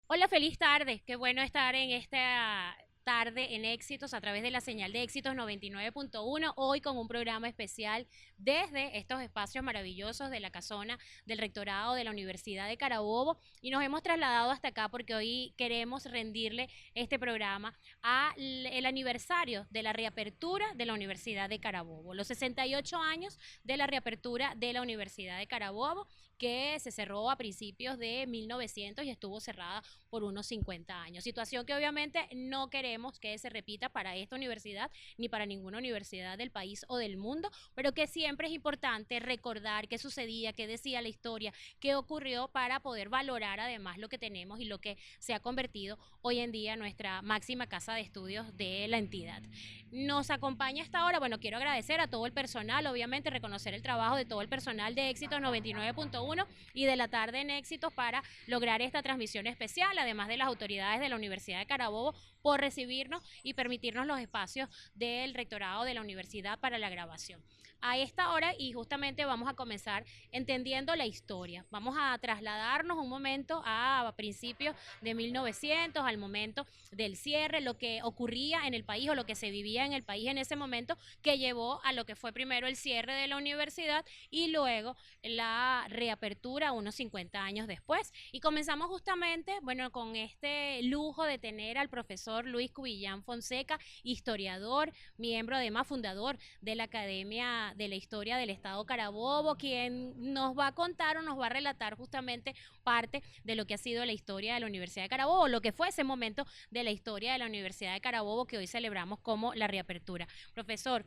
Hola, feliz tarde. Qué bueno estar en esta tarde en Éxitos a través de la señal de Éxitos 99.1, hoy con un programa especial desde estos espacios maravillosos de la casona del rectorado de la Universidad de Carabobo, y nos hemos trasladado hasta acá porque hoy queremos rendirle este programa al el aniversario de la reapertura de la Universidad de Carabobo, los 68 años de la reapertura de la Universidad de Carabobo, que se cerró a principios de 1900 y estuvo cerrada por unos 50 años. Situación que obviamente no queremos que se repita para esta universidad ni para ninguna universidad del país o del mundo, pero que siempre es importante recordar qué sucedía, qué decía la historia, qué ocurrió, para poder valorar además lo que tenemos y lo que se ha convertido hoy en día nuestra máxima casa de estudios de la entidad. Nos acompaña hasta ahora, bueno, quiero agradecer a todo el personal, obviamente reconocer el trabajo de todo el personal de Éxitos 99.1 y de la tarde en Éxitos para lograr esta transmisión especial, además de las autoridades de la Universidad de Carabobo por recibirnos y permitirnos los espacios del rectorado de la universidad para la grabación. A esta hora, y justamente vamos a comenzar entendiendo la historia. Vamos a trasladarnos un momento a principios de 1900, al momento del cierre, lo que ocurría en el país o lo que se vivía en el país en ese momento, que llevó a lo que fue primero el cierre de la universidad y luego la reapertura unos 50 años después. Y comenzamos justamente, bueno, con este lujo de tener al profesor Luis Cubillán Fonseca, historiador, miembro además fundador de la Academia de la Historia del Estado Carabobo, quien nos va a contar o nos va a relatar justamente parte de lo que ha sido la historia de la Universidad de Carabobo, lo que fue ese momento de la historia de la Universidad de Carabobo que hoy celebramos como la reapertura. Profesor,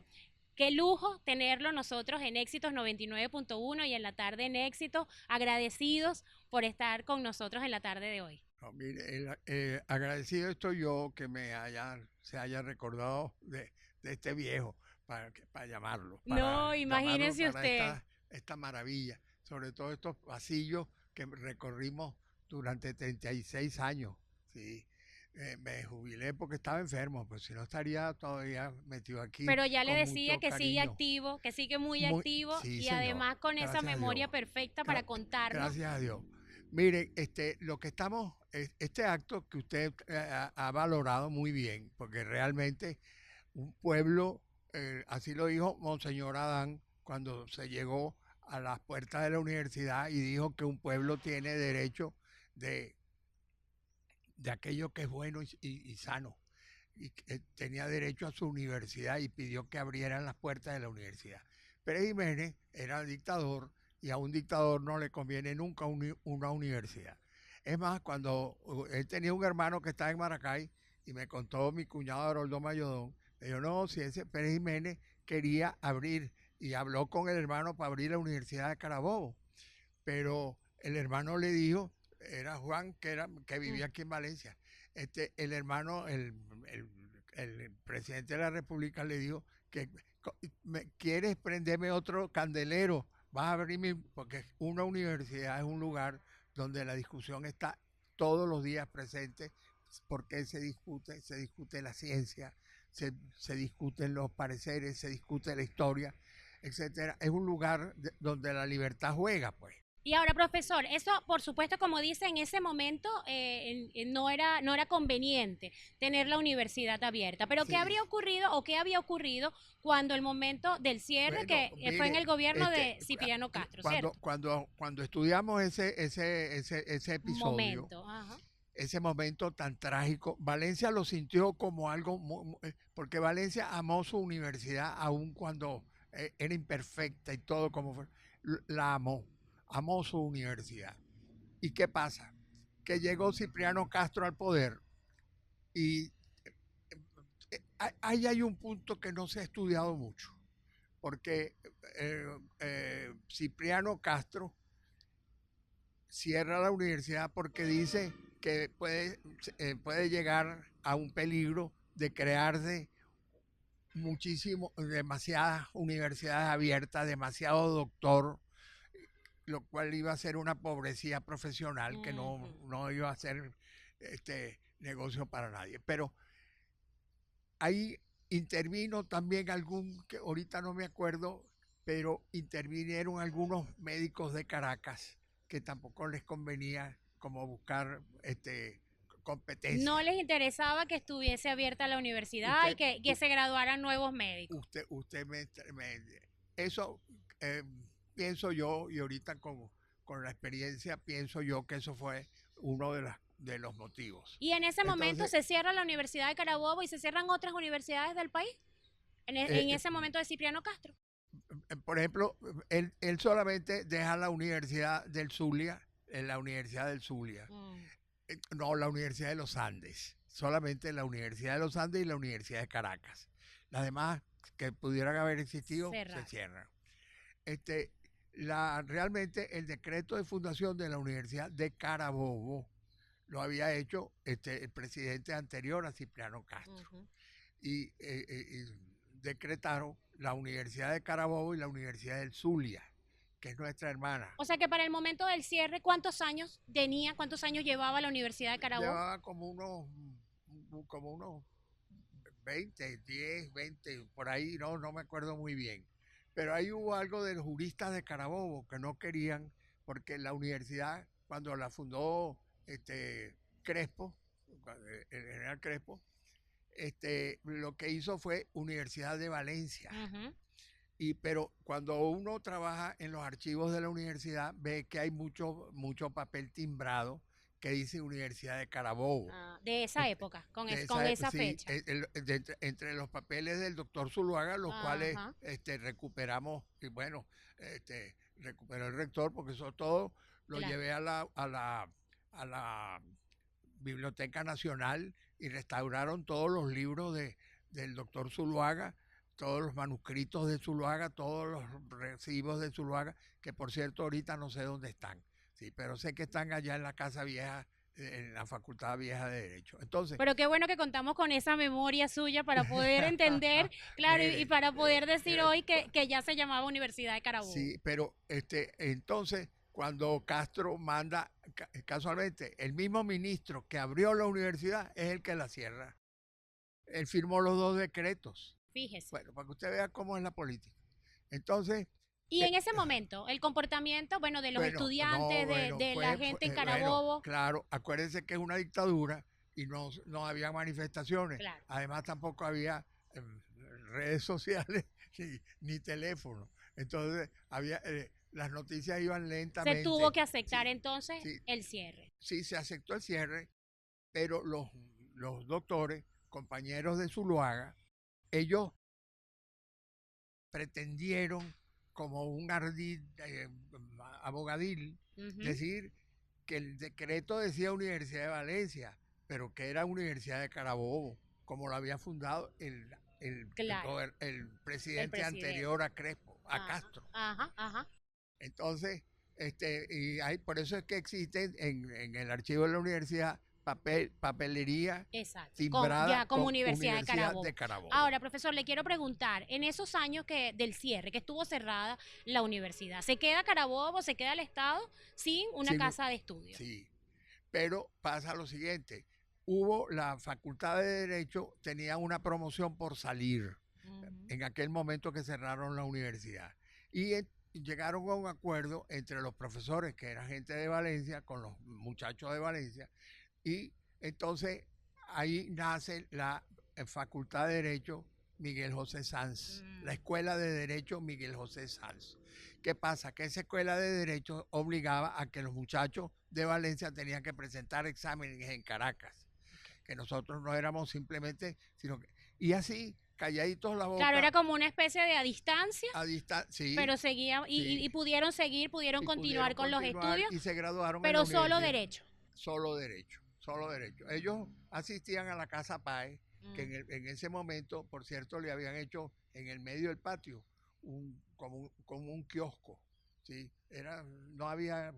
qué lujo tenerlo nosotros en Éxitos 99.1 y en la tarde en Éxitos, agradecidos por estar con nosotros en la tarde de hoy. No, mire, agradecido estoy yo que se haya recordado de este viejo para No, llamarlo imagínese para usted. esta maravilla, sobre todo estos pasillos que recorrimos durante 36 años. Sí. Me jubilé porque estaba enfermo, pues si no estaría todavía metido aquí Pero ya le con decía mucho que sigue cariño. activo, que sigue muy activo Sí, y señor, además con esa gracias a Dios. memoria perfecta para Gra- contarnos. Gracias a Dios. Mire, lo que este acto que usted ha valorado muy bien, porque realmente un pueblo, así lo dijo Monseñor Adán cuando se llegó a las puertas de la universidad y dijo que un pueblo tiene derecho de, de aquello que es bueno y sano, y que tenía derecho a su universidad y pidió que abrieran las puertas de la universidad. Pérez Jiménez era dictador y a un dictador no le conviene nunca una universidad. Es más, cuando él tenía un hermano que estaba en Maracay y me contó mi cuñado Haroldo Mayodón, me dijo, no, si ese Pérez Jiménez quería abrir y habló con el hermano para abrir la Universidad de Carabobo, pero el hermano le dijo, era Juan, que Mm. vivía aquí en Valencia, el hermano, el presidente de la República le dijo que quieres prenderme otro candelero, vas a abrirme, porque una universidad es un lugar donde la discusión está todos los días presente, porque se discute la ciencia, se discuten los pareceres, se discute la historia, etcétera. Es un lugar donde la libertad juega, pues. Y ahora, profesor, eso por supuesto, como dice, en ese momento no era conveniente tener la universidad abierta. Pero ¿qué Sí, habría ocurrido o qué había ocurrido cuando el momento del cierre, bueno, que fue en mire, el gobierno de Cipriano Castro, ¿cierto? cuando estudiamos ese episodio, Momento, ajá. ese momento tan trágico, Valencia lo sintió como algo, porque Valencia amó su universidad aun cuando era imperfecta y todo como fue, la amó, amó su universidad. ¿Y qué pasa? Que llegó Cipriano Castro al poder y ahí hay un punto que no se ha estudiado mucho, porque Cipriano Castro cierra la universidad porque dice que puede llegar a un peligro de crearse demasiadas universidades abiertas, demasiado doctor, lo cual iba a ser una pobrecía profesional que Ujú. no iba a ser negocio para nadie. Pero ahí intervino también que ahorita no me acuerdo, pero intervinieron algunos médicos de Caracas que tampoco les convenía como buscar competencia. No les interesaba que estuviese abierta la universidad y Usted, que se graduaran nuevos médicos. usted eso eh, pienso yo, y ahorita con la experiencia pienso yo que eso fue uno de los motivos. Y en ese momento Entonces, se cierra la Universidad de Carabobo y se cierran otras universidades del país. En eh, ese momento de Cipriano Castro. por ejemplo, él solamente deja la Universidad del Zulia, en la Universidad del Zulia, Mm, no, la Universidad de los Andes, solamente la Universidad de los Andes y la Universidad de Caracas. Las demás que pudieran haber existido se cerrar. cierran. Este, realmente el decreto de fundación de la Universidad de Carabobo lo había hecho el presidente anterior a Cipriano Castro. Ujú. Y decretaron la Universidad de Carabobo y la Universidad del Zulia, que es nuestra hermana. O sea que para el momento del cierre, ¿cuántos años tenía, cuántos años llevaba la Universidad de Carabobo? Llevaba como unos 20, 10, 20, por ahí, no me acuerdo muy bien. Pero ahí hubo algo de los juristas de Carabobo que no querían, porque la universidad, cuando la fundó Crespo, el general Crespo, lo que hizo fue Universidad de Valencia. Ujú. Pero cuando uno trabaja en los archivos de la universidad, ve que hay mucho papel timbrado que dice Universidad de Carabobo. Ah, de esa Este, época, con de esa sí, fecha. entre los papeles del doctor Zuluaga, los cuales Ajá, recuperamos, y bueno, recuperó el rector, porque eso todo lo claro. llevé a la Biblioteca Nacional y restauraron todos los libros del doctor Zuluaga, todos los manuscritos de Zuluaga, todos los recibos de Zuluaga, que por cierto ahorita no sé dónde están, sí, pero sé que están allá en la Casa Vieja, en la Facultad Vieja de Derecho. Entonces, Pero qué bueno que contamos con esa memoria suya para poder entender, claro, y mire, para poder decir hoy que ya se llamaba Universidad de Carabobo. sí, pero entonces cuando Castro manda, casualmente, el mismo ministro que abrió la universidad es el que la cierra. Él firmó los dos decretos. Fíjese. Bueno, para que usted vea cómo es la política. Entonces, Y eh, en ese momento, el comportamiento, bueno, de los bueno, no, estudiantes, bueno, de la gente en bueno, Carabobo, claro, acuérdense que es una dictadura y no había manifestaciones. claro. Además, tampoco había redes sociales ni teléfono. Entonces, las noticias iban Se tuvo lentamente. que aceptar Sí, entonces sí, el cierre. sí, se aceptó el cierre, pero los doctores, compañeros de Zuluaga, ellos pretendieron, como un ardid abogadil, Ujú. decir que el decreto decía Universidad de Valencia, pero que era Universidad de Carabobo, como lo había fundado Claro, el el presidente presidente. anterior a Crespo, a Ajá, Castro. ajá, ajá. Entonces, por eso es que existe en el archivo de la universidad papelería Exacto, timbrada ya como con Universidad de Universidad de Carabobo. Carabobo. Ahora, profesor, le quiero preguntar, en esos años del cierre, que estuvo cerrada la universidad, ¿se queda Carabobo, se queda el Estado sin una Sí, casa de estudios? sí, pero pasa lo siguiente, hubo la Facultad de Derecho, tenía una promoción por salir Ujú. en aquel momento que cerraron la universidad. Llegaron a un acuerdo entre los profesores, que era gente de Valencia, con los muchachos de Valencia, y entonces ahí nace la Facultad de Derecho Miguel José Sanz, la Mm, Escuela de Derecho Miguel José Sanz. ¿Qué pasa? Que esa escuela de derecho obligaba a que los muchachos de Valencia tenían que presentar exámenes en Caracas, ok. que nosotros no éramos simplemente, sino que, y así, calladitos la Claro, era boca, como una especie de a distancia, a distancia, sí, pero seguían sí, y pudieron seguir, pudieron y continuar pudieron con los continuar estudios, y se graduaron en la pero solo universidad. derecho. Solo derecho, solo derecho. Ellos asistían a la Casa Páez, que Mm, en ese momento, por cierto, le habían hecho en el medio del patio como un kiosco, ¿sí? No había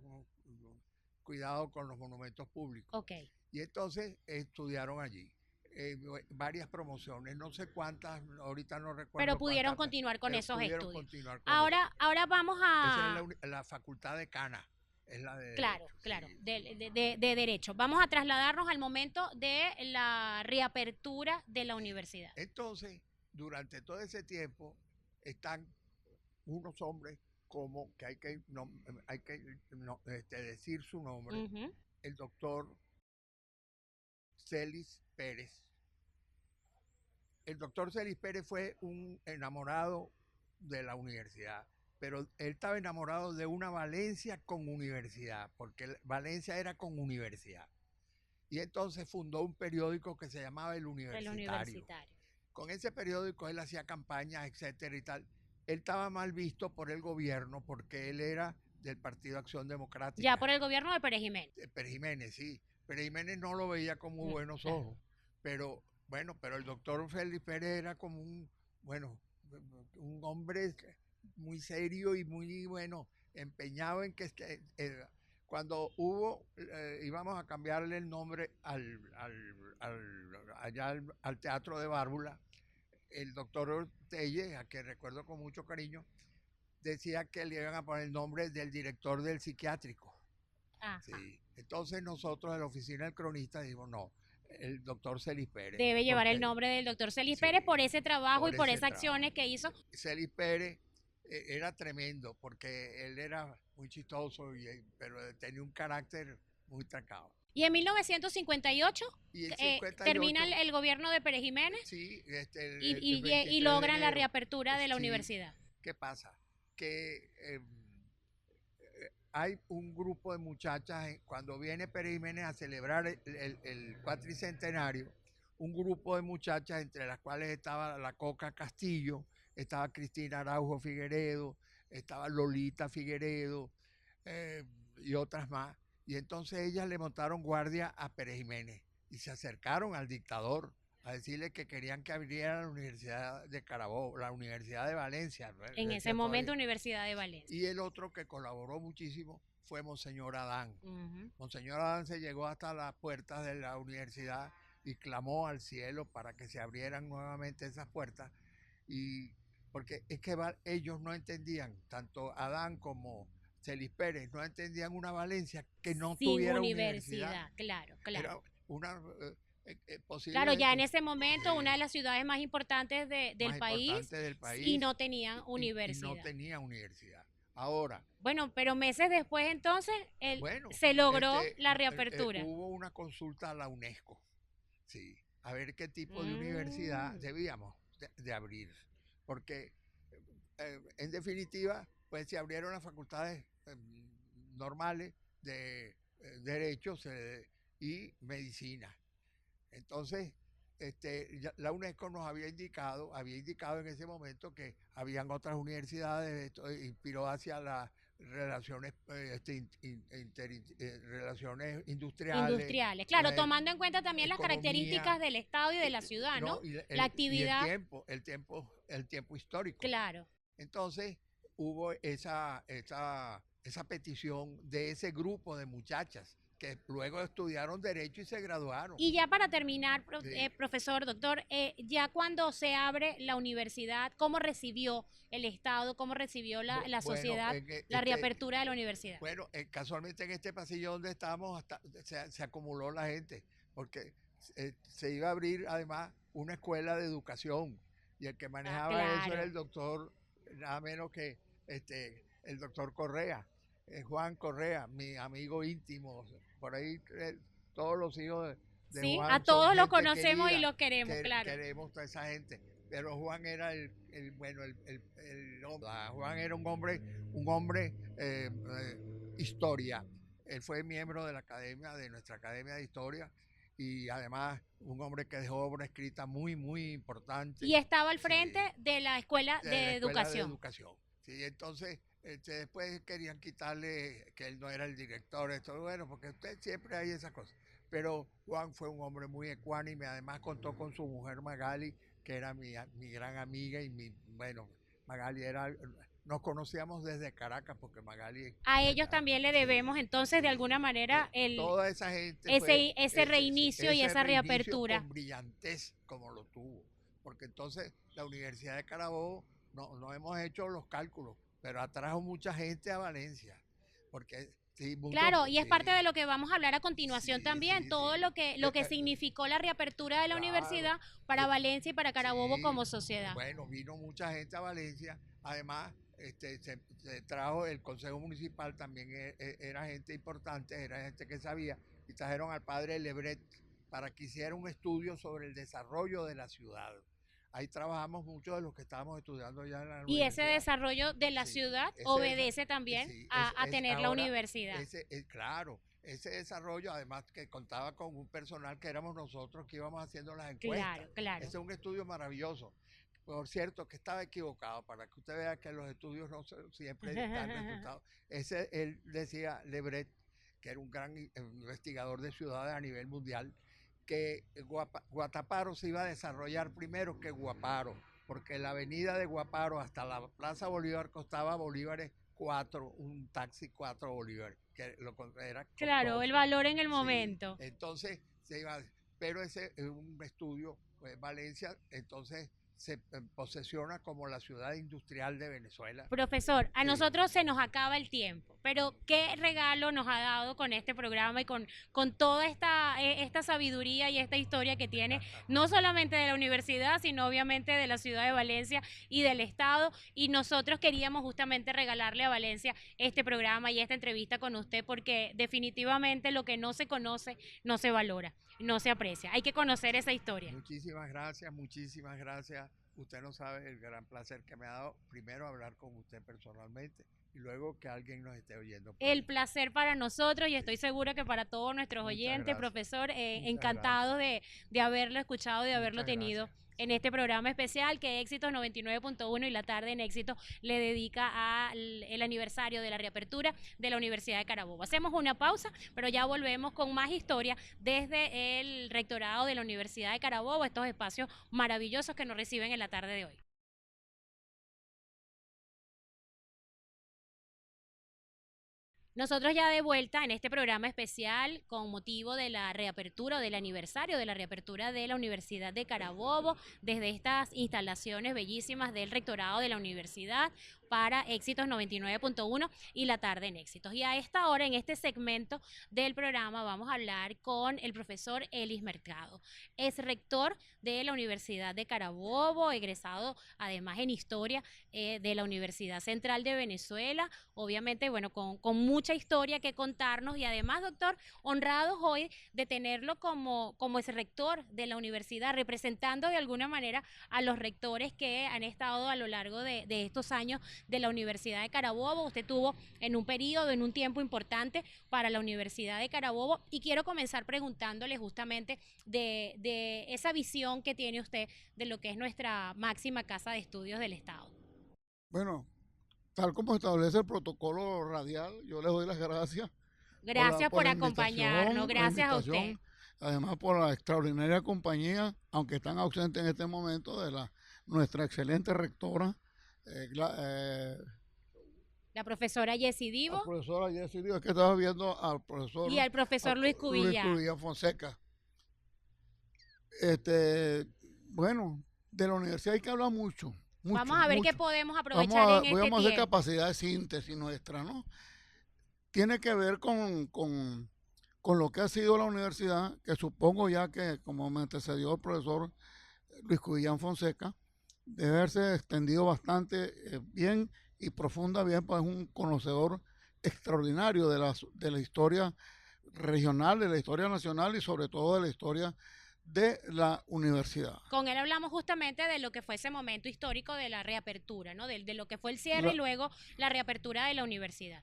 cuidado con los monumentos públicos. ok, Y entonces estudiaron allí. Varias promociones, no sé cuántas, ahorita no pero recuerdo pudieron cuántas, continuar con pero esos pudieron estudios. continuar con eso. Ahora vamos Esa es a, la facultad de Cana, es la de claro, Derecho, claro, sí, sí. de derecho. Vamos a trasladarnos al momento de la reapertura de la universidad. Entonces, durante todo ese tiempo están unos hombres como que hay que decir su nombre, Ujú. el doctor Celis Pérez. El doctor Celis Pérez fue un enamorado de la universidad, pero él estaba enamorado de una Valencia con universidad, porque Valencia era con universidad. Y entonces fundó un periódico que se llamaba El El Universitario. universitario. Con ese periódico él hacía campañas, etcétera y tal. Él estaba mal visto por el gobierno porque él era del Partido Acción Democrática. Ya por el gobierno de Pérez Jiménez. Pérez Jiménez, sí. Pérez Jiménez no lo veía con muy buenos Claro. ojos, pero bueno, pero el doctor Félix Pérez era como bueno, un hombre muy serio y muy, bueno, empeñado en que cuando íbamos a cambiarle el nombre al Teatro de Bárbula, el doctor Telle, a quien recuerdo con mucho cariño, decía que le iban a poner el nombre del director del psiquiátrico. Ajá. Sí. Entonces nosotros en la oficina del cronista dijimos, no, el doctor Celis Pérez. Debe llevar el nombre del doctor Celis Pérez por ese trabajo y por esas acciones que hizo. Celis Pérez era tremendo porque él era muy chistoso, pero tenía un carácter muy trancado. Y en 1958 termina el gobierno de Pérez Jiménez, sí, y logran la reapertura de la universidad. ¿Qué pasa? Que hay un grupo de muchachas, cuando viene Pérez Jiménez a celebrar el cuatricentenario, un grupo de muchachas, entre las cuales estaba la Coca Castillo, estaba Cristina Araujo Figueredo, estaba Lolita Figueredo y otras más. Y entonces ellas le montaron guardia a Pérez Jiménez y se acercaron al dictador a decirle que querían que abriera la Universidad de Carabobo, la Universidad de Valencia. En ese momento, Universidad de Valencia. Y el otro que colaboró muchísimo fue Monseñor Adán. Monseñor Adán se llegó hasta las puertas de la universidad y clamó al cielo para que se abrieran nuevamente esas puertas. Y porque es que ellos no entendían, tanto Adán como Celis Pérez, no entendían una Valencia que no tuviera universidad. Claro. Era una claro, ya en ese momento una de las ciudades más importantes del país y no tenían universidad. Y no tenía universidad. Ahora. Bueno, pero meses después entonces se logró la reapertura. Hubo una consulta a la UNESCO, sí, a ver qué tipo de universidad debíamos de abrir, porque en definitiva, pues se abrieron las facultades normales de Derecho y Medicina. Entonces, la UNESCO nos había indicado en ese momento que habían otras universidades, esto inspiró hacia las relaciones, relaciones industriales. Claro, tomando en cuenta también las características del estado y de la ciudad, ¿no? La actividad. Y el tiempo histórico. Claro. Entonces, hubo esa petición de ese grupo de muchachas que luego estudiaron Derecho y se graduaron. Y ya para terminar, profesor, doctor, ya cuando se abre la universidad, ¿cómo recibió el Estado, cómo recibió la sociedad la reapertura de la universidad? Bueno, casualmente en este pasillo donde estábamos se acumuló la gente, porque se iba a abrir además una escuela de educación, y el que manejaba eso era el doctor, nada menos que el doctor Correa. Juan Correa, mi amigo íntimo, por ahí todos los hijos de sí, Juan. A todos los conocemos querida, y los queremos, claro. Queremos a toda esa gente, pero Juan era Juan era un hombre historia. Él fue miembro de nuestra academia de historia, y además un hombre que dejó obra escrita muy, muy importante. Y estaba al frente de la escuela de educación. Sí, entonces después querían quitarle que él no era el director, bueno, porque usted siempre hay esas cosas. Pero Juan fue un hombre muy ecuánime, además contó con su mujer Magali, que era mi gran amiga, y Magali nos conocíamos desde Caracas, porque Magali... A ellos también le debemos entonces de alguna manera toda esa gente ese reinicio y esa reapertura. Con brillantez como lo tuvo, porque entonces la Universidad de Carabobo, no hemos hecho los cálculos, pero atrajo mucha gente a Valencia, porque claro, y es parte de lo que vamos a hablar a continuación también, todo lo que significó la reapertura de la universidad para Valencia y para Carabobo como sociedad. Bueno, vino mucha gente a Valencia, además se trajo el Consejo Municipal, también era gente importante, era gente que sabía, y trajeron al padre Lebret, para que hiciera un estudio sobre el desarrollo de la ciudad. Ahí trabajamos mucho de los que estábamos estudiando ya en la Y ese universidad. desarrollo de la Sí, ciudad ese obedece también sí, a tener la ahora, universidad. claro, ese desarrollo, además que contaba con un personal que éramos nosotros que íbamos haciendo las encuestas. Claro, claro. Ese es un estudio maravilloso. Por cierto, que estaba equivocado, para que usted vea que los estudios no siempre dan resultados. Él decía, Lebret, que era un gran investigador de ciudades a nivel mundial, que Guataparo se iba a desarrollar primero que Guaparo, porque la avenida de Guaparo hasta la Plaza Bolívar costaba bolívares 4, un taxi 4 bolívares, que lo era Claro, el costoso. valor en el Sí, momento. entonces se iba, pero ese es un estudio, Valencia, entonces se posesiona como la ciudad industrial de Venezuela. Profesor, a Sí. nosotros se nos acaba el tiempo, pero ¿qué regalo nos ha dado con este programa y con toda esta sabiduría y esta historia que tiene, no solamente de la universidad, sino obviamente de la ciudad de Valencia y del Estado? Y nosotros queríamos justamente regalarle a Valencia este programa y esta entrevista con usted, porque definitivamente lo que no se conoce no se valora, no se aprecia. Hay que conocer esa historia. Muchísimas gracias, muchísimas gracias. Usted no sabe el gran placer que me ha dado, primero hablar con usted personalmente y luego que alguien nos esté oyendo por El ahí. placer para nosotros y estoy segura que para todos nuestros Muchas oyentes, gracias. profesor, Muchas encantados de haberlo escuchado, de haberlo Muchas tenido gracias. en este programa especial que Éxitos 99.1 y La Tarde en Éxito le dedica al el aniversario de la reapertura de la Universidad de Carabobo. Hacemos una pausa, pero ya volvemos con más historia desde el rectorado de la Universidad de Carabobo, estos espacios maravillosos que nos reciben en la tarde de hoy. Nosotros ya de vuelta en este programa especial con motivo de la reapertura o del aniversario de la reapertura de la Universidad de Carabobo, desde estas instalaciones bellísimas del rectorado de la universidad para Éxitos 99.1 y La Tarde en Éxitos. Y a esta hora, en este segmento del programa, vamos a hablar con el profesor Elis Mercado. Es rector de la Universidad de Carabobo, egresado además en Historia de la Universidad Central de Venezuela, obviamente, bueno, con mucha historia que contarnos y además, doctor, honrados hoy de tenerlo como ese rector de la universidad, representando de alguna manera a los rectores que han estado a lo largo de estos años de la Universidad de Carabobo. Usted tuvo en un periodo, en un tiempo importante para la Universidad de Carabobo y quiero comenzar preguntándole justamente de esa visión que tiene usted de lo que es nuestra máxima casa de estudios del Estado. Bueno, tal como establece el protocolo radial, yo les doy las gracias Gracias por por la acompañarnos, gracias a usted. además por la extraordinaria compañía, aunque están ausentes en este momento, de nuestra excelente rectora, La profesora Jessie la Divo profesora Jessie Díaz, que estaba viendo al profesor y al profesor Luis Luis Cubilla. Cubilla Fonseca. Bueno, de la universidad hay que hablar mucho. Vamos a ver mucho. qué podemos aprovechar en este Vamos a hacer tiempo. capacidad de síntesis nuestra, ¿no? Tiene que ver con lo que ha sido la universidad, que supongo ya que, como me antecedió el profesor Luis Cubillán Fonseca, debe haberse extendido bastante bien y profunda bien, pues es un conocedor extraordinario de la historia regional, de la historia nacional y sobre todo de la historia de la universidad. Con él hablamos justamente de lo que fue ese momento histórico de la reapertura, ¿no? De lo que fue el cierre y luego la reapertura de la universidad.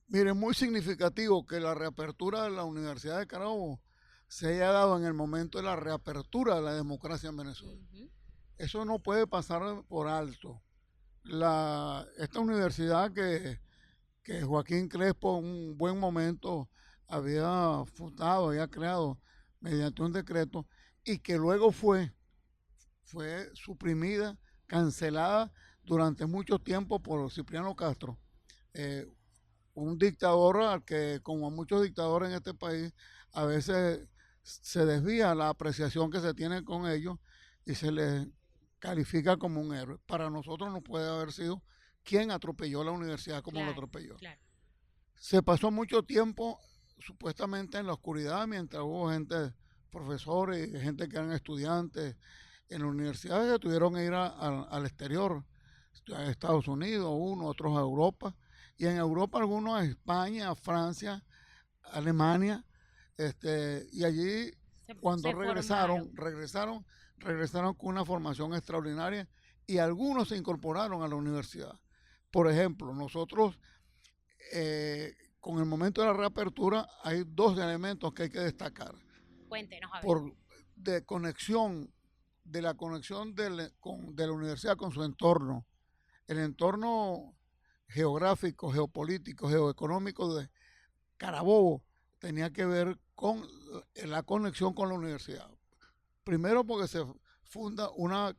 Mire, muy significativo que la reapertura de la Universidad de Carabobo se haya dado en el momento de la reapertura de la democracia en Venezuela. Eso no puede pasar por alto. Esta universidad que Joaquín Crespo en un buen momento había fundado, había creado mediante un decreto y que luego fue suprimida, cancelada durante mucho tiempo por Cipriano Castro. Un dictador al que, como muchos dictadores en este país, a veces se desvía la apreciación que se tiene con ellos y se les califica como un héroe. Para nosotros no puede haber sido quien atropelló la universidad como lo atropelló. Claro. Se pasó mucho tiempo supuestamente en la oscuridad mientras hubo gente, profesores y gente que eran estudiantes en la universidad que tuvieron que ir al exterior, a Estados Unidos, otros a Europa, y en Europa algunos a España, a Francia, Alemania, y allí cuando se formaron. regresaron con una formación extraordinaria y algunos se incorporaron a la universidad. Por ejemplo, nosotros con el momento de la reapertura hay dos elementos que hay que destacar. Cuéntenos, a ver. Por de conexión, de la conexión de la universidad con su entorno. El entorno geográfico, geopolítico, geoeconómico de Carabobo tenía que ver con la conexión con la universidad. Primero porque se funda una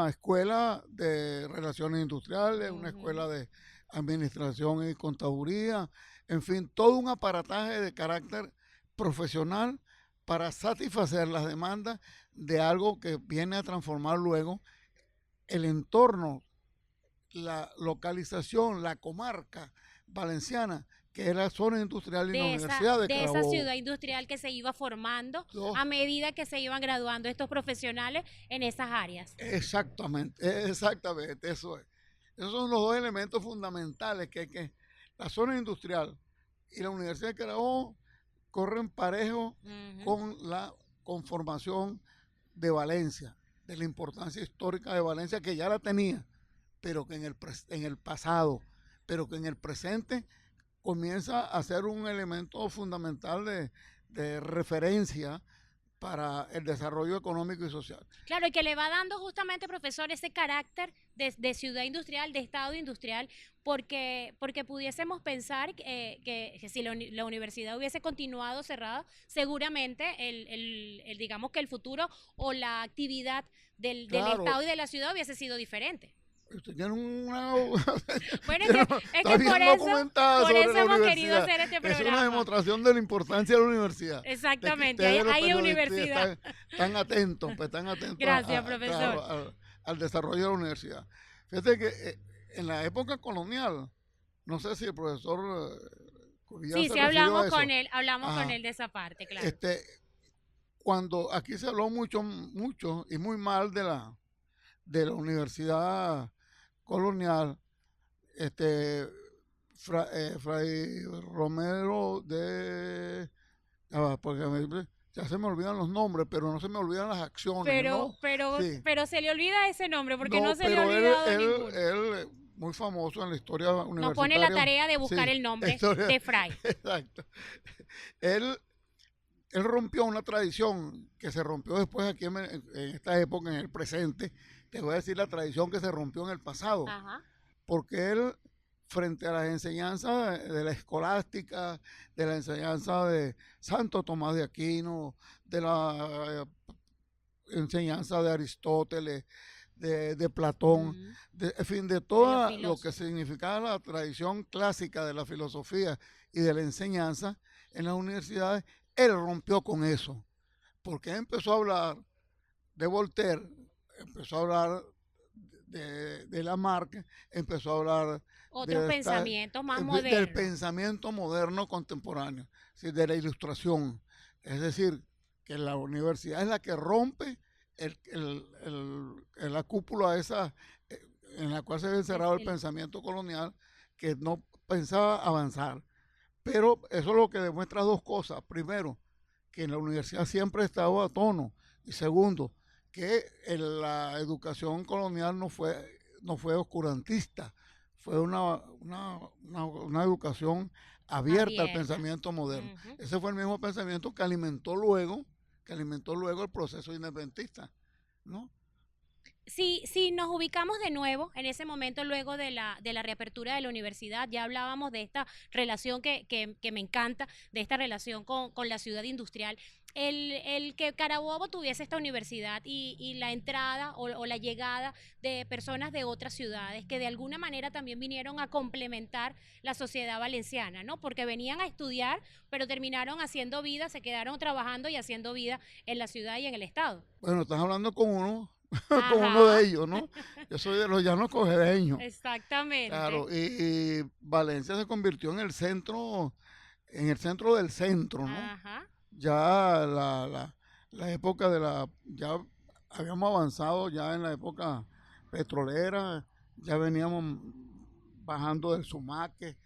escuela de relaciones industriales, una escuela de administración y contaduría, en fin, todo un aparataje de carácter profesional para satisfacer las demandas de algo que viene a transformar luego el entorno, la localización, la comarca valenciana, que es la zona industrial y la Universidad de de esa Carabobo. ciudad industrial que se iba formando a medida que se iban graduando estos profesionales en esas áreas. Exactamente, exactamente, eso es. Esos son los dos elementos fundamentales que la zona industrial y la Universidad de Carabobo corren parejo con la conformación de Valencia, de la importancia histórica de Valencia, que ya la tenía, pero que en el pasado, pero que en el presente comienza a ser un elemento fundamental de referencia para el desarrollo económico y social. Claro, y que le va dando justamente, profesor, ese carácter de ciudad industrial, de estado industrial, porque pudiésemos pensar que si la universidad hubiese continuado cerrada, seguramente digamos que el futuro o la actividad del estado y de la ciudad hubiese sido diferente. Usted tiene una... Bueno, es que por eso hemos querido hacer este programa. Es una demostración de la importancia de la universidad. Exactamente, hay universidad. Están atentos, pues están atentos. Gracias, profesor. Claro, al desarrollo de la universidad. Fíjate que en la época colonial, no sé si el profesor... Sí, hablamos con él de esa parte, claro. Cuando aquí se habló mucho y muy mal de la universidad colonial, Fray Romero porque ya se me olvidan los nombres, pero no se me olvidan las acciones. Pero se le olvida ese nombre, porque no se le ha olvidado ninguno. Él, muy famoso en la historia universitaria. Nos pone la tarea de buscar el nombre de Fray. Exacto. Él rompió una tradición que se rompió después aquí en esta época, en el presente. Te voy a decir la tradición que se rompió en el pasado. Porque él, frente a las enseñanzas de la escolástica, de la enseñanza de Santo Tomás de Aquino, de la enseñanza de Aristóteles, de Platón, en fin, de todo lo que significaba la tradición clásica de la filosofía y de la enseñanza en las universidades, él rompió con eso, porque empezó a hablar de Voltaire, empezó a hablar de Lamarck, empezó a hablar otros pensamientos más modernos. Del pensamiento moderno contemporáneo, de la ilustración. Es decir, que la universidad es la que rompe la cúpula esa en la cual se había encerrado el pensamiento colonial, que no pensaba avanzar. Pero eso es lo que demuestra dos cosas. Primero, que en la universidad siempre ha estado a tono. Y segundo, que la educación colonial no fue oscurantista, fue una educación abierta al pensamiento moderno. Ese fue el mismo pensamiento que alimentó luego el proceso independentista, ¿no? Si nos ubicamos de nuevo en ese momento luego de la reapertura de la universidad, ya hablábamos de esta relación que me encanta, de esta relación con la ciudad industrial. El que Carabobo tuviese esta universidad y la entrada o la llegada de personas de otras ciudades que de alguna manera también vinieron a complementar la sociedad valenciana, ¿no? Porque venían a estudiar, pero terminaron haciendo vida, se quedaron trabajando y haciendo vida en la ciudad y en el estado. Bueno, estás hablando con uno de ellos, ¿no? Yo soy de los llanos cojedeños. Exactamente. Claro, y Valencia se convirtió en el centro del centro, ¿no? Ya la época ya habíamos avanzado ya en la época petrolera, ya veníamos bajando del Sumaque,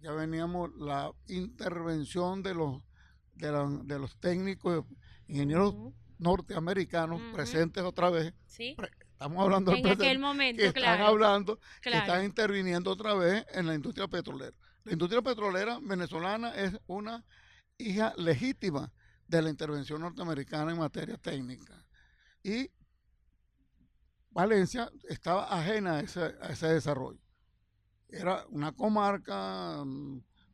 ya veníamos la intervención de los técnicos ingenieros Ujú, norteamericanos ujú, presentes otra vez. sí, Estamos hablando del en aquel presente, que momento, están claro, hablando, que están claro. interviniendo otra vez en la industria petrolera. La industria petrolera venezolana es una hija legítima de la intervención norteamericana en materia técnica. Y Valencia estaba ajena a ese desarrollo. Era una comarca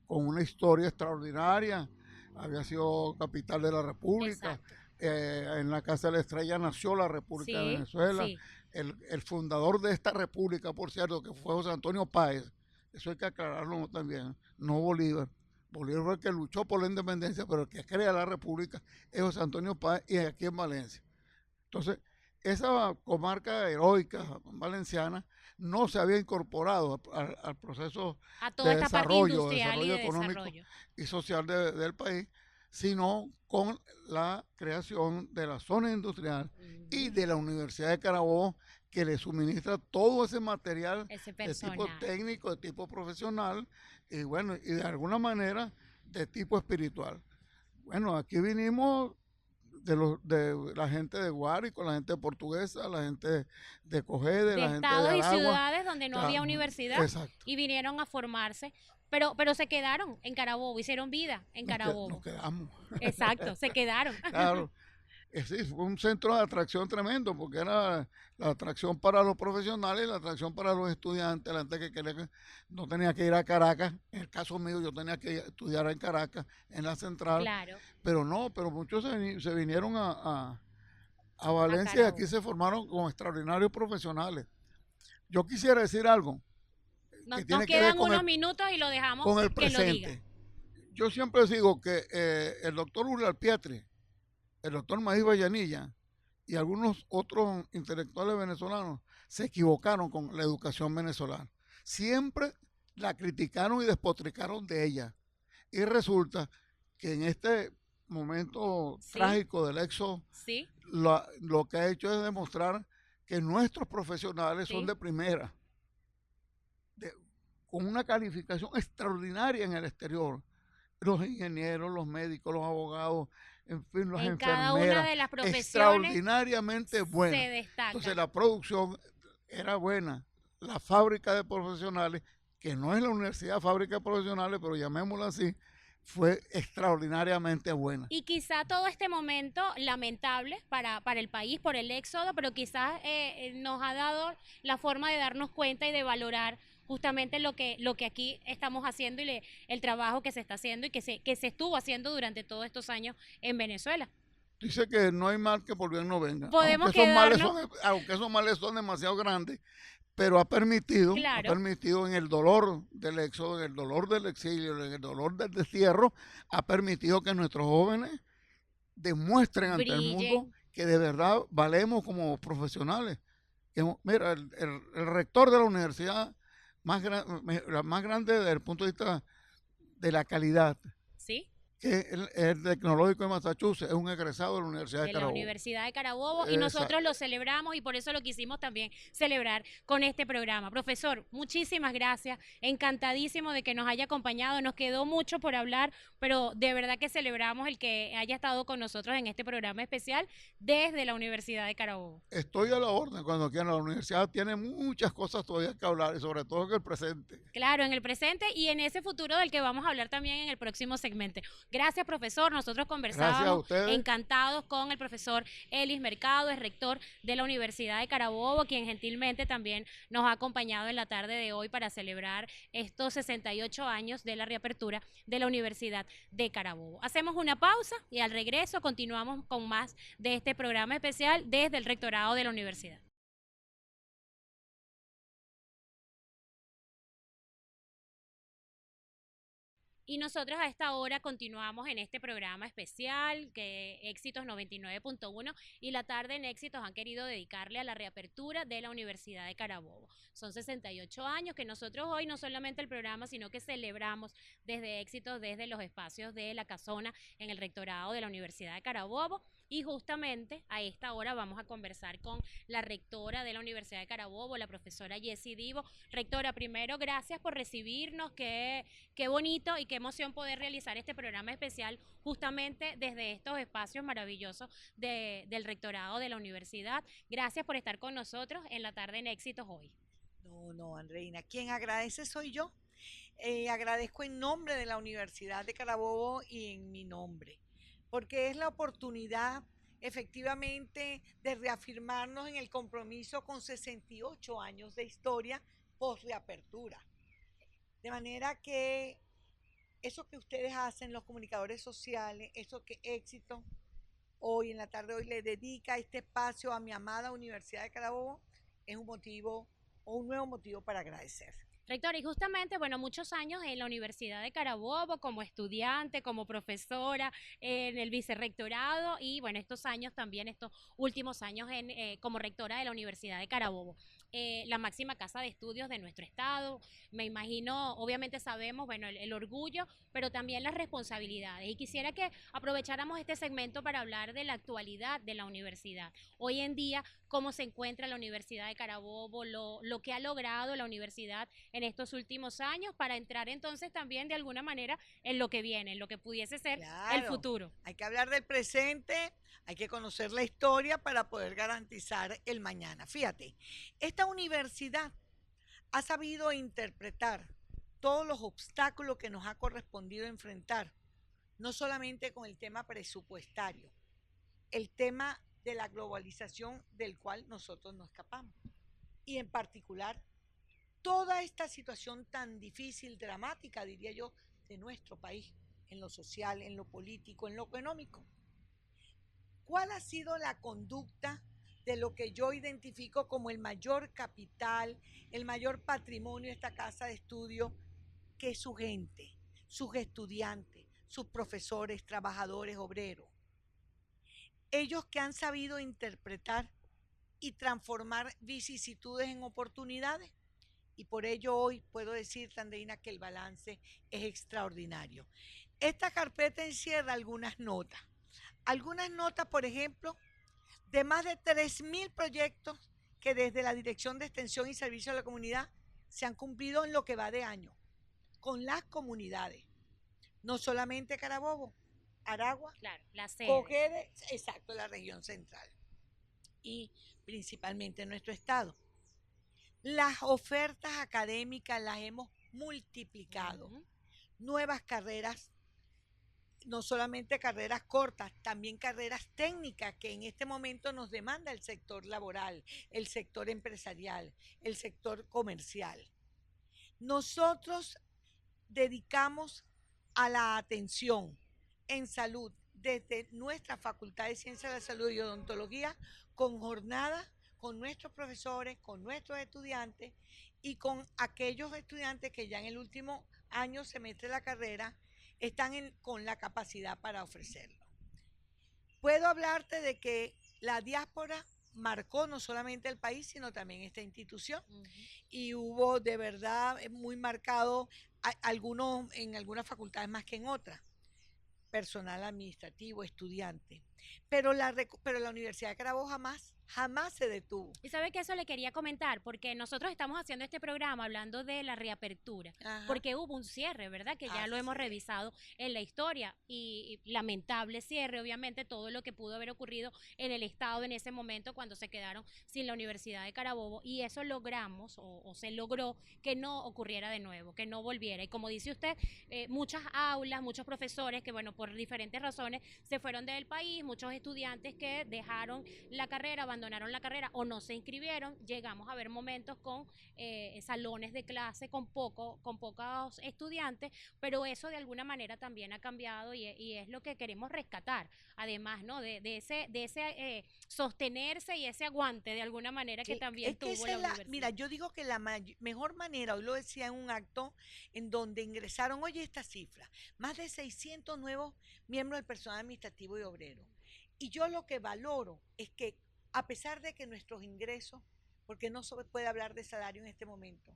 con una historia extraordinaria, había sido capital de la República, Exacto. en la Casa de la Estrella nació la República de Sí, Venezuela, sí, el fundador de esta república, por cierto, que fue José Antonio Páez, eso hay que aclararlo también, no Bolívar. Bolívar fue el que luchó por la independencia, pero el que crea la república es José Antonio Páez y aquí en Valencia. Entonces, esa comarca heroica valenciana no se había incorporado al proceso a toda esta parte industrial y desarrollo de económico desarrollo. y social del país, sino con la creación de la zona industrial y Ujú, de la Universidad de Carabobo, que le suministra todo ese material ese de tipo personal. técnico, de tipo profesional, y bueno, y de alguna manera de tipo espiritual. Bueno, aquí vinimos de la gente de Guárico, la gente portuguesa, la gente de Cogede, De la gente de estados y Aragua. ciudades donde no había universidad Exacto. y vinieron a formarse, pero se quedaron en Carabobo, hicieron vida en Nos Carabobo. quedamos. Exacto, se quedaron. Claro. Sí, fue un centro de atracción tremendo porque era la atracción para los profesionales, la atracción para los estudiantes, la gente que no tenía que ir a Caracas. En el caso mío, yo tenía que estudiar en Caracas, en la central, Claro, pero no, pero muchos se vinieron a a Valencia y aquí Carabobo. se formaron como extraordinarios profesionales. Yo quisiera decir algo que Nos tiene que ver quedan unos minutos y lo dejamos con el que lo diga. presente. Yo siempre digo que el doctor Uriel Pietri, el doctor Maíz Vallanilla y algunos otros intelectuales venezolanos se equivocaron con la educación venezolana. Siempre la criticaron y despotricaron de ella. Y resulta que en este momento ¿Sí? trágico del éxodo, ¿Sí? lo que ha hecho es demostrar que nuestros profesionales son ¿Sí? de primera, de, con una calificación extraordinaria en el exterior. Los ingenieros, los médicos, los abogados, en fin, las En cada una enfermeras, de las profesiones extraordinariamente se buenas. Entonces destacan. la producción era buena. La fábrica de profesionales, que no es la Universidad Fábrica de Profesionales, pero llamémosla así, fue extraordinariamente buena. Y quizá todo este momento lamentable para el país por el éxodo, pero quizás nos ha dado la forma de darnos cuenta y de valorar justamente lo que aquí estamos haciendo y el trabajo que se está haciendo y que se estuvo haciendo durante todos estos años en Venezuela. Dice que no hay mal que por bien no venga, Podemos quedarnos, aunque esos males son demasiado grandes, pero ha claro, permitido en el dolor del éxodo, en el dolor del exilio, en el dolor del destierro, ha permitido que nuestros jóvenes demuestren ante el mundo brillen. que de verdad valemos como profesionales. Mira, el rector de la universidad la más grande desde el punto de vista de la calidad, ¿Sí? que es el Tecnológico de Massachusetts, es un egresado de la Universidad de De la Carabobo. Universidad de Carabobo y Esa, nosotros lo celebramos y por eso lo quisimos también celebrar con este programa. Profesor, muchísimas gracias, encantadísimo de que nos haya acompañado, nos quedó mucho por hablar, pero de verdad que celebramos el que haya estado con nosotros en este programa especial desde la Universidad de Carabobo. estoy a la orden cuando quieran. La universidad tiene muchas cosas todavía que hablar y sobre todo en el presente. Claro, en el presente y en ese futuro del que vamos a hablar también en el próximo segmento. Gracias, profesor. Nosotros Gracias a conversábamos ustedes. encantados con el profesor Elis Mercado, es rector de la Universidad de Carabobo, quien gentilmente también nos ha acompañado en la tarde de hoy para celebrar estos 68 años de la reapertura de la Universidad de Carabobo. Hacemos una pausa y al regreso continuamos con más de este programa especial desde el rectorado de la universidad. Y nosotros a esta hora continuamos en este programa especial que Éxitos 99.1 y la tarde en Éxitos han querido dedicarle a la reapertura de la Universidad de Carabobo. Son 68 años que nosotros hoy no solamente el programa, sino que celebramos desde Éxitos, desde los espacios de la Casona en el rectorado de la Universidad de Carabobo, Y justamente a esta hora vamos a conversar con la rectora de la Universidad de Carabobo, la profesora Jessie Divo. Rectora, primero, gracias por recibirnos, qué bonito y qué emoción poder realizar este programa especial justamente desde estos espacios maravillosos del rectorado de la universidad. Gracias por estar con nosotros en la tarde en Éxitos hoy. No, Andreina, quien agradece soy yo. Agradezco en nombre de la Universidad de Carabobo y en mi nombre, porque es la oportunidad efectivamente de reafirmarnos en el compromiso con 68 años de historia post reapertura. De manera que eso que ustedes hacen, los comunicadores sociales, eso que Éxito hoy en la tarde hoy le dedica este espacio a mi amada Universidad de Carabobo, es un motivo o un nuevo motivo para agradecer. Rectora, y justamente, bueno, muchos años en la Universidad de Carabobo como estudiante, como profesora, en el vicerrectorado y, bueno, estos años también, estos últimos años como rectora de la Universidad de Carabobo, la máxima casa de estudios de nuestro estado. Me imagino, obviamente sabemos, bueno, el orgullo, pero también las responsabilidades. Y quisiera que aprovecháramos este segmento para hablar de la actualidad de la universidad. Hoy en día, cómo se encuentra la Universidad de Carabobo, lo que ha logrado la universidad en estos últimos años para entrar entonces también de alguna manera en lo que viene, en lo que pudiese ser el futuro. Hay que hablar del presente, hay que conocer la historia para poder garantizar el mañana. Fíjate, esta universidad ha sabido interpretar todos los obstáculos que nos ha correspondido enfrentar, no solamente con el tema presupuestario, el tema de la globalización del cual nosotros no escapamos, y en particular toda esta situación tan difícil, dramática, diría yo, de nuestro país, en lo social, en lo político, en lo económico. ¿Cuál ha sido la conducta de lo que yo identifico como el mayor capital, el mayor patrimonio de esta casa de estudio, que es su gente, sus estudiantes, sus profesores, trabajadores, obreros? Ellos que han sabido interpretar y transformar vicisitudes en oportunidades. Y por ello hoy puedo decirte, Andreina, que el balance es extraordinario. Esta carpeta encierra algunas notas. Algunas notas, por ejemplo, de más de 3.000 proyectos que desde la Dirección de Extensión y Servicio a la Comunidad se han cumplido en lo que va de año, con las comunidades. No solamente Carabobo, Aragua, claro, la sede. Cojedes, exacto, la región central. Y principalmente en nuestro estado. Las ofertas académicas las hemos multiplicado. Nuevas carreras, no solamente carreras cortas, también carreras técnicas que en este momento nos demanda el sector laboral, el sector empresarial, el sector comercial. Nosotros dedicamos a la atención en salud desde nuestra Facultad de Ciencias de la Salud y Odontología, con jornadas con nuestros profesores, con nuestros estudiantes y con aquellos estudiantes que ya en el último año, semestre de la carrera, están con la capacidad para ofrecerlo. Puedo hablarte de que la diáspora marcó no solamente el país, sino también esta institución. Y hubo de verdad muy marcado algunos en algunas facultades más que en otras. Personal administrativo, estudiante. Pero la Universidad de Carabobo jamás se detuvo. Y sabe que eso le quería comentar, porque nosotros estamos haciendo este programa hablando de la reapertura, porque hubo un cierre, ¿verdad? Que ya lo hemos revisado en la historia y lamentable cierre, obviamente, todo lo que pudo haber ocurrido en el estado en ese momento cuando se quedaron sin la Universidad de Carabobo, y eso logramos o se logró que no ocurriera de nuevo, que no volviera. Y como dice usted, muchas aulas, muchos profesores que, bueno, por diferentes razones se fueron del país, muchos estudiantes que dejaron la carrera, abandonaron la carrera o no se inscribieron. Llegamos a ver momentos con salones de clase con pocos estudiantes, pero eso de alguna manera también ha cambiado y es lo que queremos rescatar, además, ¿no? de ese sostenerse y ese aguante de alguna manera que también tuvo la universidad. Mira, yo digo que la mejor manera, hoy lo decía en un acto en donde ingresaron, oye, esta cifra, más de 600 nuevos miembros del personal administrativo y obrero. Y yo lo que valoro es que a pesar de que nuestros ingresos, porque no se puede hablar de salario en este momento,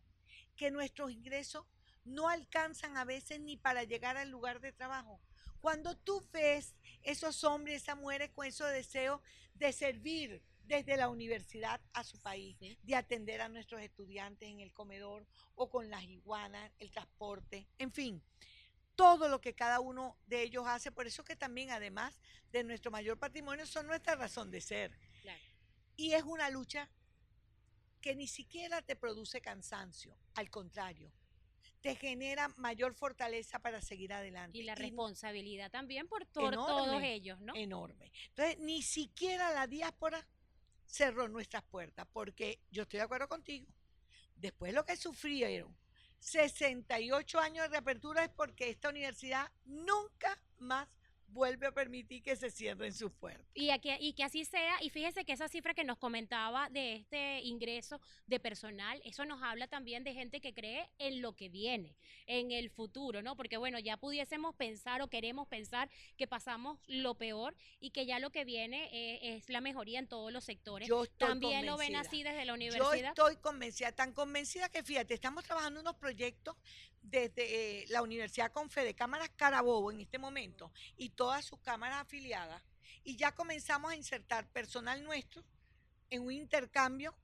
que nuestros ingresos no alcanzan a veces ni para llegar al lugar de trabajo. Cuando tú ves esos hombres, esas mujeres con esos deseos de servir desde la universidad a su país, Sí. de atender a nuestros estudiantes en el comedor o con las iguanas, el transporte, en fin, todo lo que cada uno de ellos hace. Por eso que también, además de nuestro mayor patrimonio, son nuestra razón de ser. Claro. Y es una lucha que ni siquiera te produce cansancio, al contrario, te genera mayor fortaleza para seguir adelante. Y la Y responsabilidad también por todos enorme, ellos, ¿no? enorme. Entonces, ni siquiera la diáspora cerró nuestras puertas, porque yo estoy de acuerdo contigo. Después lo que sufrieron 68 años de reapertura es porque esta universidad nunca más vuelve a permitir que se cierren sus puertas. Y que así sea, y fíjese que esa cifra que nos comentaba de este ingreso de personal, eso nos habla también de gente que cree en lo que viene, en el futuro, ¿no? Porque bueno, ya pudiésemos pensar o queremos pensar que pasamos lo peor y que ya lo que viene es la mejoría en todos los sectores. Yo estoy También lo ven convencida. así desde la Yo universidad. estoy convencida, tan convencida que fíjate, estamos trabajando unos proyectos desde la Universidad Confe Cámaras Carabobo en este momento y todas sus cámaras afiliadas, y ya comenzamos a insertar personal nuestro en un intercambio,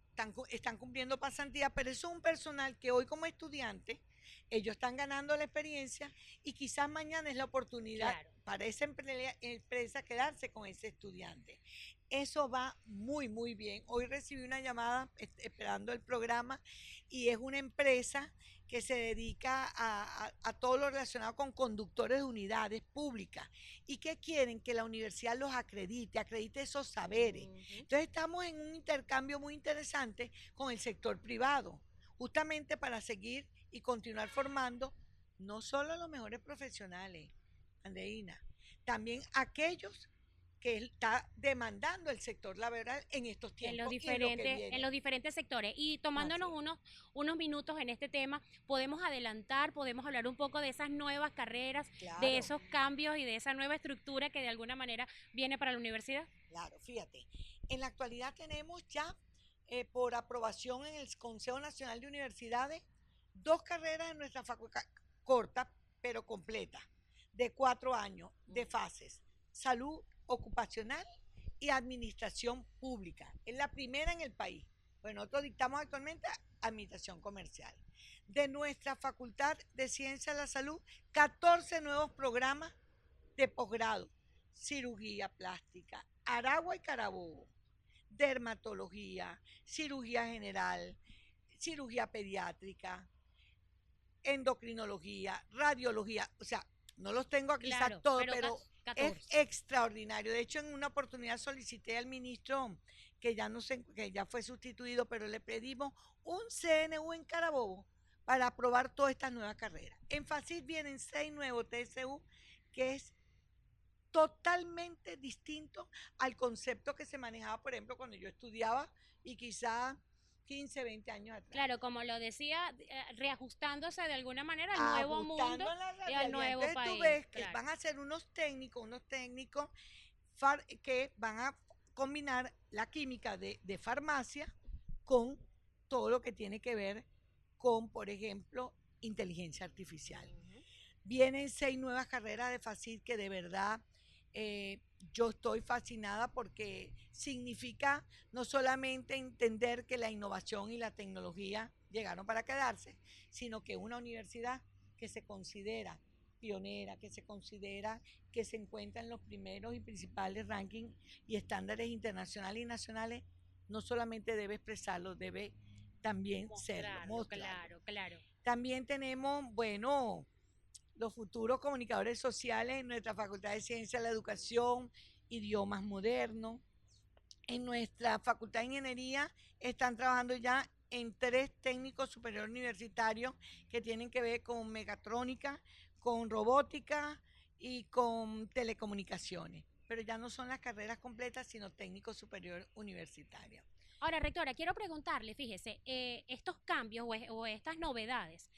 están cumpliendo pasantía, pero eso es un personal que hoy como estudiante, ellos están ganando la experiencia y quizás mañana es la oportunidad Claro. para esa empresa quedarse con ese estudiante. Eso va muy, muy bien. Hoy recibí una llamada esperando el programa y es una empresa que se dedica a todo lo relacionado con conductores de unidades públicas y que quieren que la universidad los acredite esos saberes. Entonces estamos en un intercambio muy interesante con el sector privado, justamente para seguir y continuar formando no solo los mejores profesionales, Andreina, también aquellos que está demandando el sector laboral en estos tiempos y en lo que En viene. los diferentes sectores. Y Así tomándonos es. unos minutos en este tema, podemos adelantar, podemos hablar un poco de esas nuevas carreras, de Claro, esos cambios y de esa nueva estructura que de alguna manera viene para la universidad. claro, fíjate. En la actualidad tenemos ya por aprobación en el Consejo Nacional de Universidades 2 carreras en nuestra facultad, corta pero completa, de 4 años, de fases: salud ocupacional y administración pública. Es la primera en el país. Bueno, nosotros dictamos actualmente administración comercial. De nuestra Facultad de Ciencias de la Salud, 14 nuevos programas de posgrado: cirugía plástica, Aragua y Carabobo, dermatología, cirugía general, cirugía pediátrica, endocrinología, radiología. O sea, no los tengo aquí Claro, todos, pero pero es 14. extraordinario. De hecho, en una oportunidad solicité al ministro, que ya no sé, que ya fue sustituido, pero le pedimos un CNU en Carabobo para aprobar todas estas nuevas carreras. En FACIT vienen 6 nuevos TSU, que es totalmente distinto al concepto que se manejaba, por ejemplo, cuando yo estudiaba y quizá 15, 20 años atrás. Claro, como lo decía, reajustándose de alguna manera al nuevo mundo Ajustando la y al realidad. nuevo Entonces tú país. ves que Claro. van a ser unos técnicos que van a combinar la química de farmacia con todo lo que tiene que ver con, por ejemplo, inteligencia artificial. Vienen 6 nuevas carreras de FACIT que de verdad yo estoy fascinada, porque significa no solamente entender que la innovación y la tecnología llegaron para quedarse, sino que una universidad que se considera pionera, que se considera que se encuentra en los primeros y principales rankings y estándares internacionales y nacionales, no solamente debe expresarlo, debe también serlo, mostrarlo. Claro, claro. También tenemos, bueno, los futuros comunicadores sociales en nuestra Facultad de Ciencias de la Educación, idiomas modernos. En nuestra Facultad de Ingeniería están trabajando ya en 3 técnicos superiores universitarios que tienen que ver con mecatrónica, con robótica y con telecomunicaciones. Pero ya no son las carreras completas, sino técnico superior universitario. Ahora, rectora, quiero preguntarle, fíjese, estos cambios o estas novedades,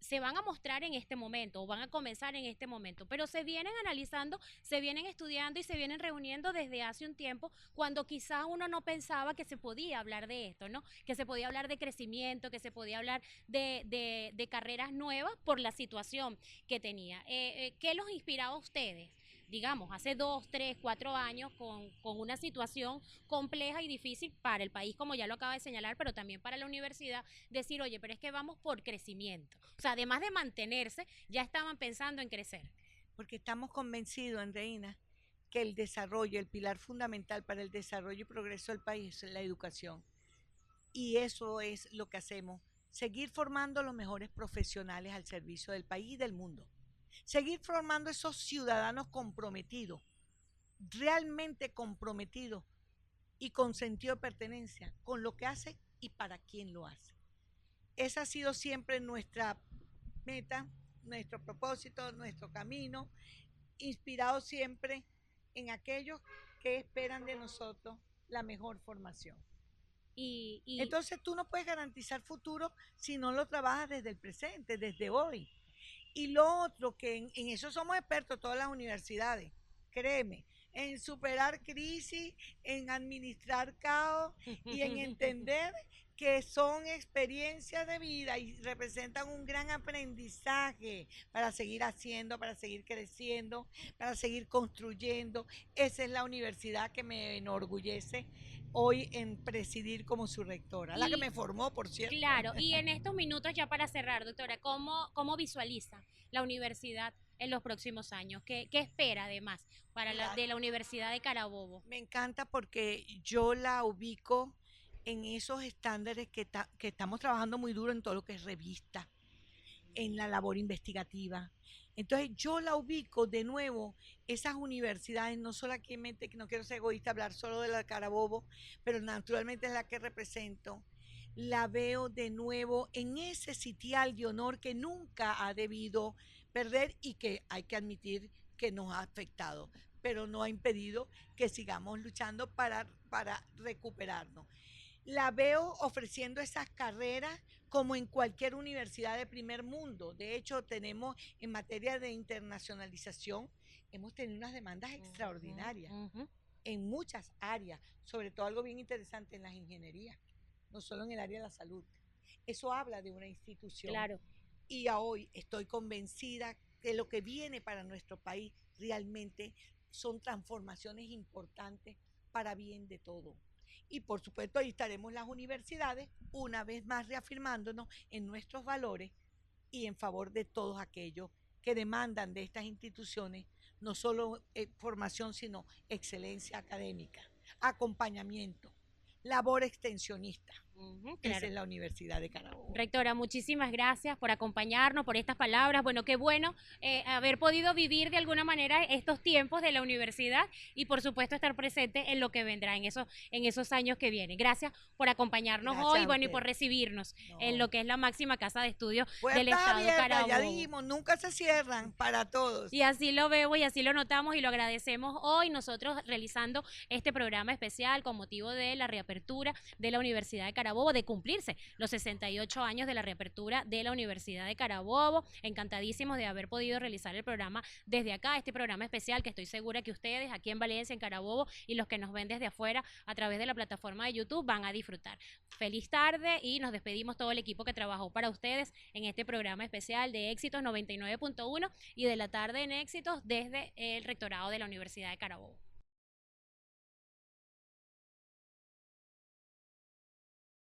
se van a mostrar en este momento o van a comenzar en este momento, pero se vienen analizando, se vienen estudiando y se vienen reuniendo desde hace un tiempo cuando quizás uno no pensaba que se podía hablar de esto, ¿no? Que se podía hablar de crecimiento, que se podía hablar de carreras nuevas por la situación que tenía. ¿Qué los inspiraba a ustedes? Digamos, hace 2, 3, 4 años con una situación compleja y difícil para el país, como ya lo acaba de señalar, pero también para la universidad, decir, oye, pero es que vamos por crecimiento. O sea, además de mantenerse, ya estaban pensando en crecer. Porque estamos convencidos, Andreina, que el desarrollo, el pilar fundamental para el desarrollo y progreso del país es la educación. Y eso es lo que hacemos, seguir formando los mejores profesionales al servicio del país y del mundo. Seguir formando esos ciudadanos comprometidos, realmente comprometidos y con sentido de pertenencia con lo que hace y para quién lo hace. Esa ha sido siempre nuestra meta, nuestro propósito, nuestro camino, inspirado siempre en aquellos que esperan de nosotros la mejor formación. Entonces tú no puedes garantizar futuro si no lo trabajas desde el presente, desde hoy. Y lo otro, que en eso somos expertos todas las universidades, créeme, en superar crisis, en administrar caos y en entender que son experiencias de vida y representan un gran aprendizaje para seguir haciendo, para seguir creciendo, para seguir construyendo. Esa es la universidad que me enorgullece hoy en presidir como su rectora, la que me formó, por cierto. Claro, y en estos minutos ya para cerrar, doctora, ¿cómo visualiza la universidad en los próximos años? ¿Qué espera además de la Universidad de Carabobo? Me encanta porque yo la ubico en esos estándares que estamos trabajando muy duro en todo lo que es revista, en la labor investigativa. Entonces yo la ubico de nuevo, esas universidades, no solamente, que no quiero ser egoísta, hablar solo de la Carabobo, pero naturalmente es la que represento, la veo de nuevo en ese sitial de honor que nunca ha debido perder y que hay que admitir que nos ha afectado, pero no ha impedido que sigamos luchando para recuperarnos. La veo ofreciendo esas carreras como en cualquier universidad de primer mundo. De hecho, tenemos en materia de internacionalización, hemos tenido unas demandas extraordinarias en muchas áreas, sobre todo algo bien interesante en las ingenierías, no solo en el área de la salud. Eso habla de una institución. Claro. Y a hoy estoy convencida que lo que viene para nuestro país realmente son transformaciones importantes para bien de todo. Y por supuesto ahí estaremos las universidades una vez más reafirmándonos en nuestros valores y en favor de todos aquellos que demandan de estas instituciones no solo formación, sino excelencia académica, acompañamiento, labor extensionista. Claro. Esa es la Universidad de Carabobo. Rectora, muchísimas gracias por acompañarnos, por estas palabras. Bueno, qué bueno haber podido vivir de alguna manera estos tiempos de la universidad y por supuesto estar presente en lo que vendrá en esos años que vienen. Gracias por acompañarnos Gracias hoy, a bueno, y usted. por recibirnos No. en lo que es la máxima casa de estudios del Puertas Estado de abiertas, ya Carabobo. dijimos, nunca se cierran para todos. Y así lo vemos y así lo notamos y lo agradecemos hoy nosotros realizando este programa especial con motivo de la reapertura de la Universidad de Carabobo, de cumplirse los 68 años de la reapertura de la Universidad de Carabobo. Encantadísimos de haber podido realizar el programa desde acá, este programa especial que estoy segura que ustedes aquí en Valencia, en Carabobo, y los que nos ven desde afuera a través de la plataforma de YouTube van a disfrutar. Feliz tarde y nos despedimos todo el equipo que trabajó para ustedes en este programa especial de Éxitos 99.1 y de la tarde en Éxitos desde el Rectorado de la Universidad de Carabobo.